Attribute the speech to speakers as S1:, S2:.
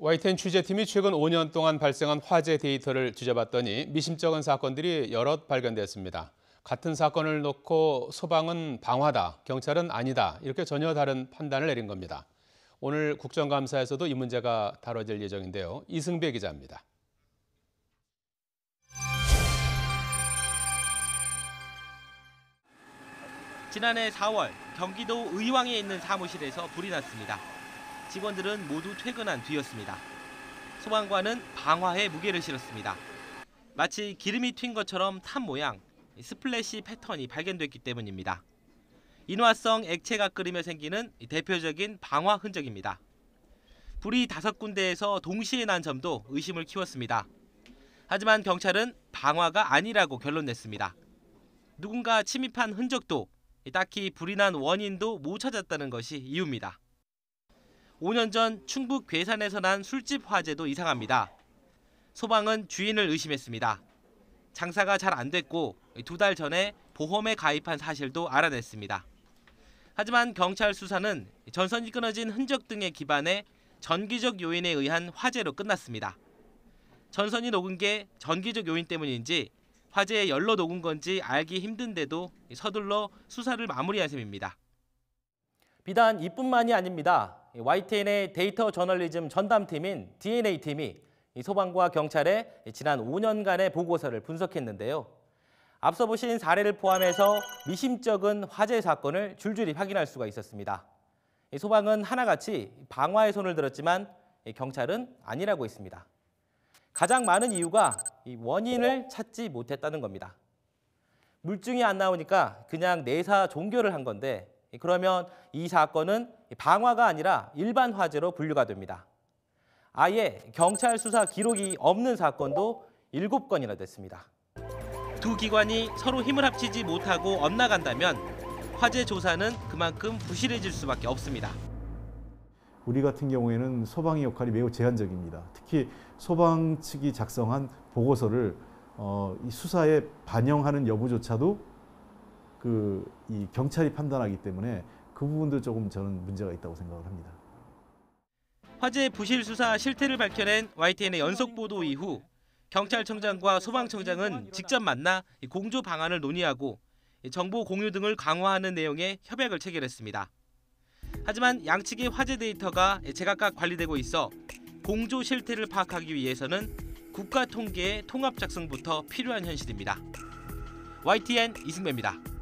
S1: YTN 취재팀이 최근 5년 동안 발생한 화재 데이터를 뒤져봤더니 미심쩍은 사건들이 여럿 발견됐습니다. 같은 사건을 놓고 소방은 방화다, 경찰은 아니다 이렇게 전혀 다른 판단을 내린 겁니다. 오늘 국정감사에서도 이 문제가 다뤄질 예정인데요. 이승배 기자입니다.
S2: 지난해 4월 경기도 의왕에 있는 사무실에서 불이 났습니다. 직원들은 모두 퇴근한 뒤였습니다. 소방관은 방화에 무게를 실었습니다. 마치 기름이 튄 것처럼 탄 모양, 스플래시 패턴이 발견됐기 때문입니다. 인화성 액체가 끓이며 생기는 대표적인 방화 흔적입니다. 불이 5군데에서 동시에 난 점도 의심을 키웠습니다. 하지만 경찰은 방화가 아니라고 결론 냈습니다. 누군가 침입한 흔적도 딱히 불이 난 원인도 못 찾았다는 것이 이유입니다. 5년 전 충북 괴산에서 난 술집 화재도 이상합니다. 소방은 주인을 의심했습니다. 장사가 잘 안 됐고 2달 전에 보험에 가입한 사실도 알아냈습니다. 하지만 경찰 수사는 전선이 끊어진 흔적 등에 기반해 전기적 요인에 의한 화재로 끝났습니다. 전선이 녹은 게 전기적 요인 때문인지 화재에 열로 녹은 건지 알기 힘든데도 서둘러 수사를 마무리한 셈입니다.
S3: 비단 이뿐만이 아닙니다. YTN의 데이터 저널리즘 전담팀인 DNA팀이 소방과 경찰의 지난 5년간의 보고서를 분석했는데요. 앞서 보신 사례를 포함해서 미심쩍은 화재 사건을 줄줄이 확인할 수가 있었습니다. 소방은 하나같이 방화에 손을 들었지만 경찰은 아니라고 했습니다. 가장 많은 이유가 원인을 찾지 못했다는 겁니다. 물증이 안 나오니까 그냥 내사 종결을 한 건데 그러면 이 사건은 방화가 아니라 일반 화재로 분류가 됩니다. 아예 경찰 수사 기록이 없는 사건도 7건이나 됐습니다.
S2: 두 기관이 서로 힘을 합치지 못하고 엇나간다면 화재 조사는 그만큼 부실해질 수밖에 없습니다.
S4: 우리 같은 경우에는 소방의 역할이 매우 제한적입니다. 특히 소방 측이 작성한 보고서를 이 수사에 반영하는 여부조차도 이 경찰이 판단하기 때문에 그 부분도 조금 저는 문제가 있다고 생각을 합니다.
S2: 화재 부실 수사 실태를 밝혀낸 YTN의 연속 보도 이후 경찰청장과 소방청장은 직접 만나 공조 방안을 논의하고 정보 공유 등을 강화하는 내용의 협약을 체결했습니다. 하지만 양측의 화재 데이터가 제각각 관리되고 있어 공조 실태를 파악하기 위해서는 국가 통계의 통합 작성부터 필요한 현실입니다. YTN 이승배입니다.